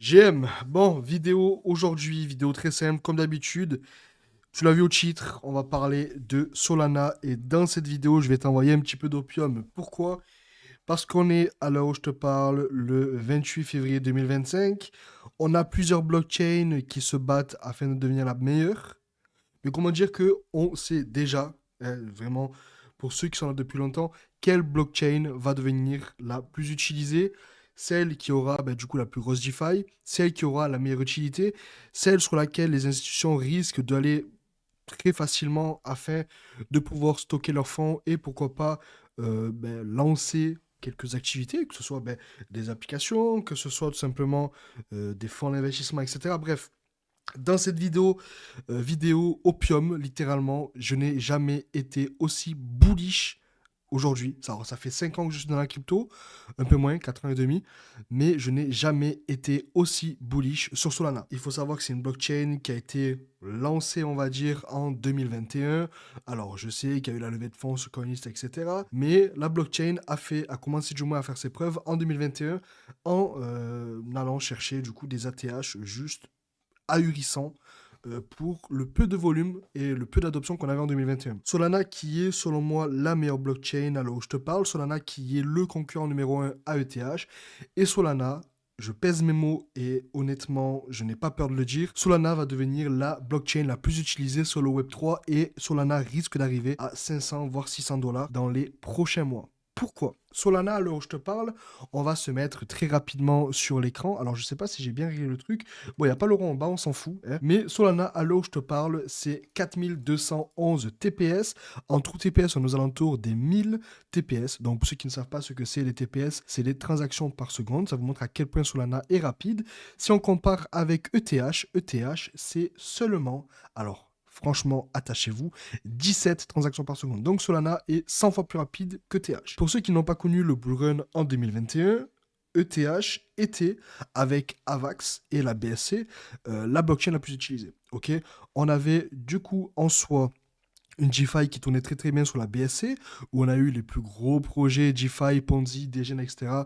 GM, bon, vidéo aujourd'hui, vidéo très simple, comme d'habitude. Tu l'as vu au titre, on va parler de Solana et dans cette vidéo, je vais t'envoyer un petit peu d'opium. Pourquoi? Parce qu'on est, à l'heure où je te parle, le 28 février 2025. On a plusieurs blockchains qui se battent afin de devenir la meilleure. Mais comment dire que on sait déjà, vraiment, pour ceux qui sont là depuis longtemps, quelle blockchain va devenir la plus utilisée, celle qui aura du coup la plus grosse DeFi, celle qui aura la meilleure utilité, celle sur laquelle les institutions risquent d'aller très facilement afin de pouvoir stocker leurs fonds et pourquoi pas lancer quelques activités, que ce soit des applications, que ce soit tout simplement des fonds d'investissement, etc. Bref, dans cette vidéo opium, littéralement, je n'ai jamais été aussi bullish aujourd'hui. Ça fait 5 ans que je suis dans la crypto, un peu moins, 4 ans et demi, mais je n'ai jamais été aussi bullish sur Solana. Il faut savoir que c'est une blockchain qui a été lancée, on va dire, en 2021. Alors, je sais qu'il y a eu la levée de fonds sur Coinlist, etc. Mais la blockchain a commencé du moins à faire ses preuves en 2021 en allant chercher du coup des ATH juste ahurissant pour le peu de volume et le peu d'adoption qu'on avait en 2021. Solana qui est selon moi la meilleure blockchain alors où je te parle, Solana qui est le concurrent numéro un à ETH, et Solana, je pèse mes mots et honnêtement, je n'ai pas peur de le dire, Solana va devenir la blockchain la plus utilisée sur le Web3 et Solana risque d'arriver à 500 voire 600 dollars dans les prochains mois. Pourquoi? Solana, à l'heure où je te parle, on va se mettre très rapidement sur l'écran. Alors, je sais pas si j'ai bien réglé le truc. Bon, il n'y a pas le rond en bas, on s'en fout, hein. Mais Solana, à l'heure où je te parle, c'est 4211 TPS. En true TPS, on est aux alentours des 1000 TPS. Donc, pour ceux qui ne savent pas ce que c'est les TPS, c'est les transactions par seconde. Ça vous montre à quel point Solana est rapide. Si on compare avec ETH, c'est seulement... Alors, franchement, attachez-vous, 17 transactions par seconde. Donc Solana est 100 fois plus rapide que TH. Pour ceux qui n'ont pas connu le bull run en 2021, ETH était, avec AVAX et la BSC, la blockchain la plus utilisée. Ok, on avait du coup en soi une DeFi qui tournait très très bien sur la BSC, où on a eu les plus gros projets DeFi, Ponzi, Degen, etc.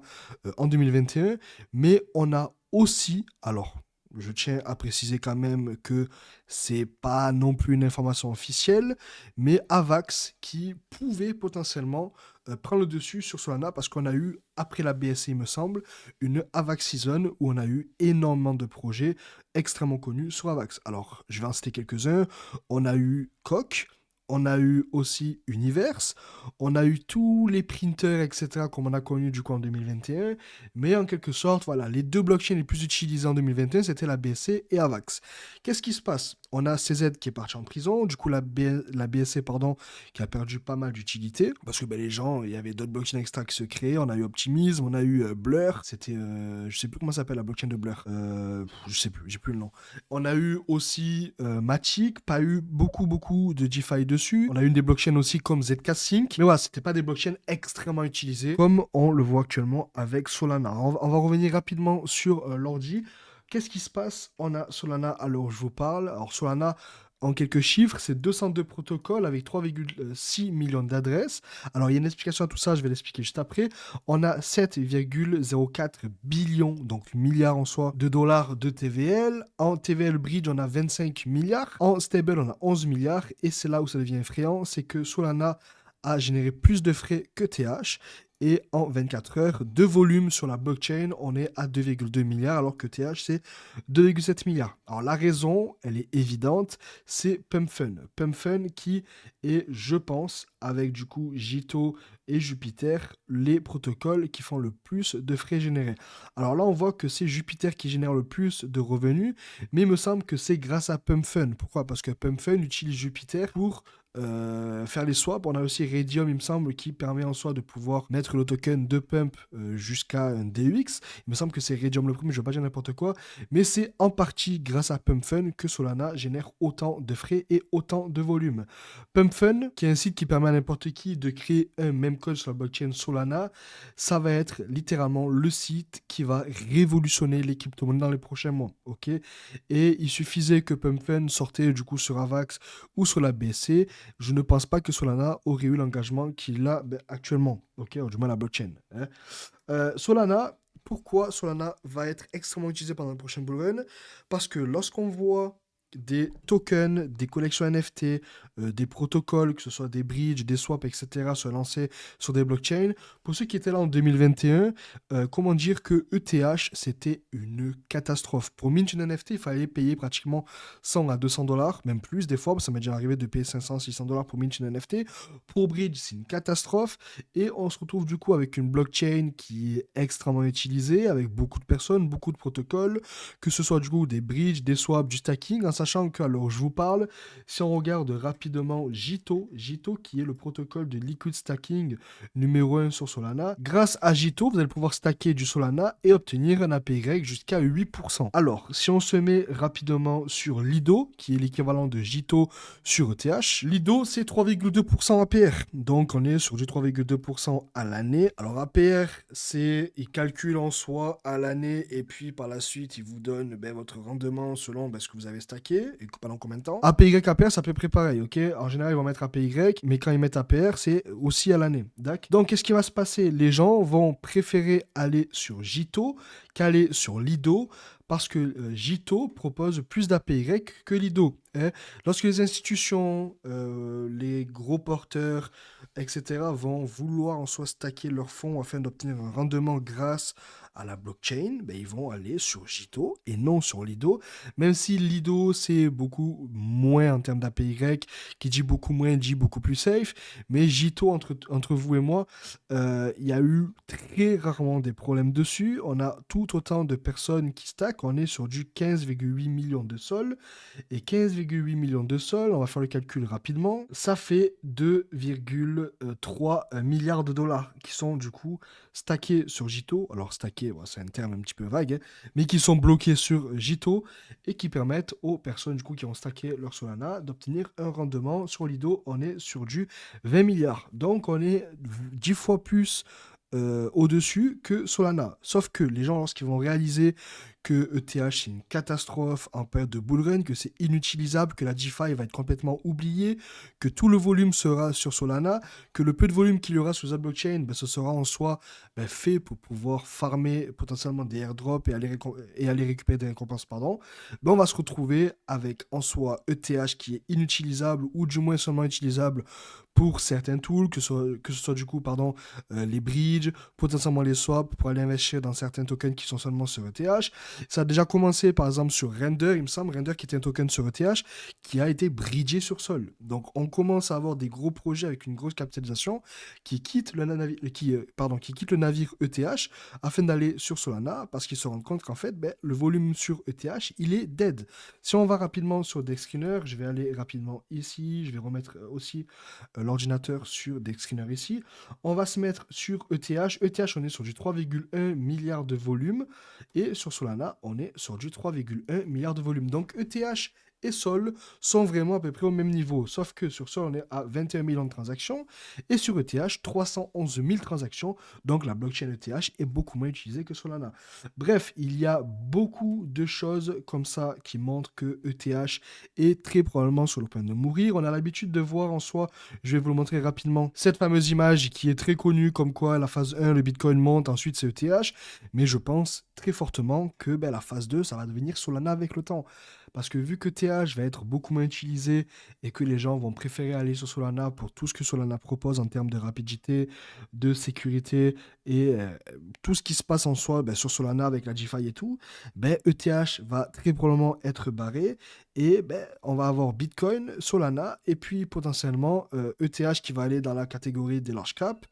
En 2021. Mais on a aussi, alors je tiens à préciser quand même que c'est pas non plus une information officielle, mais Avax qui pouvait potentiellement prendre le dessus sur Solana parce qu'on a eu, après la BSC il me semble, une Avax Season où on a eu énormément de projets extrêmement connus sur Avax. Alors je vais en citer quelques-uns. On a eu Coq, on a eu aussi Universe, on a eu tous les printers, etc., comme on a connu du coup en 2021, mais en quelque sorte, voilà, les deux blockchains les plus utilisées en 2021, c'était la BSC et Avax. Qu'est-ce qui se passe? On a CZ qui est parti en prison, du coup la BSC, pardon, qui a perdu pas mal d'utilité, parce que les gens, il y avait d'autres blockchains extra qui se créaient, on a eu Optimism, on a eu Blur, c'était, je sais plus comment ça s'appelle la blockchain de Blur, je sais plus, j'ai plus le nom. On a eu aussi Matic, pas eu beaucoup de DeFi dessus. On a eu des blockchains aussi comme Zk-Sync. Mais voilà, c'était pas des blockchains extrêmement utilisées comme on le voit actuellement avec Solana. On va revenir rapidement sur l'ordi. Qu'est-ce qui se passe? On a Solana à l'heure où je vous parle. Alors Solana, en quelques chiffres, c'est 202 protocoles avec 3,6 millions d'adresses. Alors il y a une explication à tout ça, je vais l'expliquer juste après. On a 7,04 billions, donc milliards en soi, de dollars de TVL. En TVL Bridge, on a 25 milliards. En stable, on a 11 milliards. Et c'est là où ça devient effrayant, c'est que Solana a généré plus de frais que TH. Et en 24 heures de volume sur la blockchain, on est à 2,2 milliards, alors que TH, c'est 2,7 milliards. Alors la raison, elle est évidente, c'est PumpFun. PumpFun qui est, je pense, avec du coup Jito et Jupiter, les protocoles qui font le plus de frais générés. Alors là, on voit que c'est Jupiter qui génère le plus de revenus, mais il me semble que c'est grâce à PumpFun. Pourquoi? Parce que PumpFun utilise Jupiter pour faire les swaps. On a aussi Radium, il me semble, qui permet en soi de pouvoir mettre le token de Pump jusqu'à un DUX. Il me semble que c'est Radium le premier, je ne vais pas dire n'importe quoi, mais c'est en partie grâce à PumpFun que Solana génère autant de frais et autant de volume. PumpFun, qui est un site qui permet à n'importe qui de créer un même code sur la blockchain Solana, ça va être littéralement le site qui va révolutionner les crypto-monnaies dans les prochains mois. Ok, et il suffisait que PumpFun sortait du coup sur Avax ou sur la BSC. Je ne pense pas que Solana aurait eu l'engagement qu'il a actuellement. Ok, du moins la blockchain, hein. Solana, pourquoi Solana va être extrêmement utilisé pendant le prochain bull run? Parce que lorsqu'on voit des tokens, des collections NFT, des protocoles, que ce soit des bridges, des swaps, etc., se lancer sur des blockchains. Pour ceux qui étaient là en 2021, comment dire que ETH, c'était une catastrophe. Pour mint une NFT, il fallait payer pratiquement 100 à 200 dollars, même plus des fois, ça m'est déjà arrivé de payer 500, 600 dollars pour mint une NFT. Pour bridge, c'est une catastrophe. Et on se retrouve du coup avec une blockchain qui est extrêmement utilisée, avec beaucoup de personnes, beaucoup de protocoles, que ce soit du coup des bridges, des swaps, du stacking, en sachant que, alors je vous parle, si on regarde rapidement Jito qui est le protocole de liquid stacking numéro 1 sur Solana, grâce à Jito, vous allez pouvoir stacker du Solana et obtenir un APY jusqu'à 8%. Alors, si on se met rapidement sur Lido, qui est l'équivalent de Jito sur ETH, Lido c'est 3,2% APR, donc on est sur du 3,2% à l'année. Alors APR, c'est, il calcule en soi à l'année et puis par la suite, il vous donne votre rendement selon ce que vous avez stacké et pendant combien de temps. APY, APR, c'est à peu près pareil, ok? En général, ils vont mettre APY, mais quand ils mettent APR, c'est aussi à l'année, d'accord? Donc, qu'est-ce qui va se passer? Les gens vont préférer aller sur Jito qu'aller sur Lido parce que Jito propose plus d'APY que Lido. Hein. Lorsque les institutions, les gros porteurs, etc., vont vouloir en soi stacker leurs fonds afin d'obtenir un rendement grâce à la blockchain, ils vont aller sur Jito et non sur Lido. Même si Lido, c'est beaucoup moins en termes d'APY, qui dit beaucoup moins, dit beaucoup plus safe. Mais Jito, entre vous et moi, il y a eu très rarement des problèmes dessus. On a tout autant de personnes qui stackent. On est sur du 15,8 millions de sols. Et 15,8 millions de sols, on va faire le calcul rapidement, ça fait 2,3 milliards de dollars qui sont du coup stackés sur Jito. Alors stackés, c'est un terme un petit peu vague, hein, mais qui sont bloqués sur Jito et qui permettent aux personnes du coup qui ont stacké leur Solana d'obtenir un rendement. Sur Lido, on est sur du 20 milliards. Donc on est 10 fois plus au-dessus que Solana. Sauf que les gens, lorsqu'ils vont réaliser que ETH c'est une catastrophe en période de bull run, que c'est inutilisable, que la DeFi va être complètement oubliée, que tout le volume sera sur Solana, que le peu de volume qu'il y aura sur la blockchain, ce sera en soi fait pour pouvoir farmer potentiellement des airdrops et aller récupérer des récompenses, pardon, on va se retrouver avec en soi ETH qui est inutilisable ou du moins seulement utilisable pour certains tools, que ce soit du coup, les bridges, potentiellement les swaps pour aller investir dans certains tokens qui sont seulement sur ETH. Ça a déjà commencé par exemple sur Render, il me semble, Render qui était un token sur ETH qui a été bridgé sur Sol. Donc on commence à avoir des gros projets avec une grosse capitalisation qui quittent le navire ETH afin d'aller sur Solana parce qu'ils se rendent compte qu'en fait, le volume sur ETH, il est dead. Si on va rapidement sur DexScreener, je vais aller rapidement ici, je vais remettre aussi l'ordinateur sur DexScreener ici. On va se mettre sur ETH. ETH, on est sur du 3,1 milliards de volume et sur Solana, on est sur du 3,1 milliards de volume. Donc ETH et Sol sont vraiment à peu près au même niveau. Sauf que sur Sol, on est à 21 millions de transactions et sur ETH, 311 000 transactions. Donc la blockchain ETH est beaucoup moins utilisée que Solana. Bref, il y a beaucoup de choses comme ça qui montrent que ETH est très probablement sur le point de mourir. On a l'habitude de voir en soi, je vais vous le montrer rapidement, cette fameuse image qui est très connue comme quoi la phase 1, le Bitcoin monte, ensuite c'est ETH. Mais je pense très fortement que la phase 2, ça va devenir Solana avec le temps. Parce que vu que TH va être beaucoup moins utilisé et que les gens vont préférer aller sur Solana pour tout ce que Solana propose en termes de rapidité, de sécurité et tout ce qui se passe en soi sur Solana avec la DeFi et tout, ETH va très probablement être barré et on va avoir Bitcoin, Solana et puis potentiellement ETH qui va aller dans la catégorie des large cap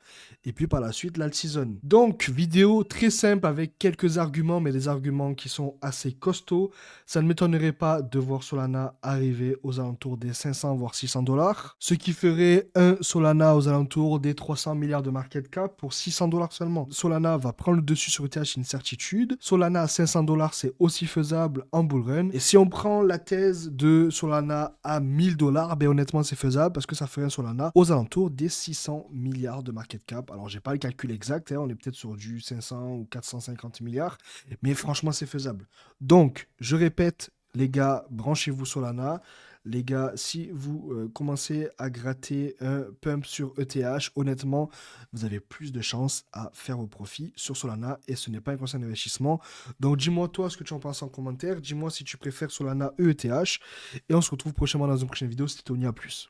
et puis par la suite l'alt-season. Donc vidéo très simple avec quelques arguments mais des arguments qui sont assez costauds. Ça ne m'étonnerait pas de voir Solana arriver aux alentours des 500 voire 600 dollars, ce qui ferait un Solana aux alentours des 300 milliards de market cap pour 600 dollars seulement. Solana va prendre le dessus sur ETH, c'est une certitude. Solana à 500 dollars, c'est aussi faisable en bull run. Et si on prend la thèse de Solana à 1000 dollars, honnêtement, c'est faisable parce que ça ferait un Solana aux alentours des 600 milliards de market cap. Alors, j'ai pas le calcul exact, on est peut-être sur du 500 ou 450 milliards, mais franchement, c'est faisable. Donc, je répète, les gars, branchez-vous Solana. Les gars, si vous commencez à gratter un pump sur ETH, honnêtement, vous avez plus de chances à faire vos profits sur Solana et ce n'est pas un conseil d'investissement. Donc dis-moi toi ce que tu en penses en commentaire. Dis-moi si tu préfères Solana ETH et on se retrouve prochainement dans une prochaine vidéo. C'était Tony, à plus.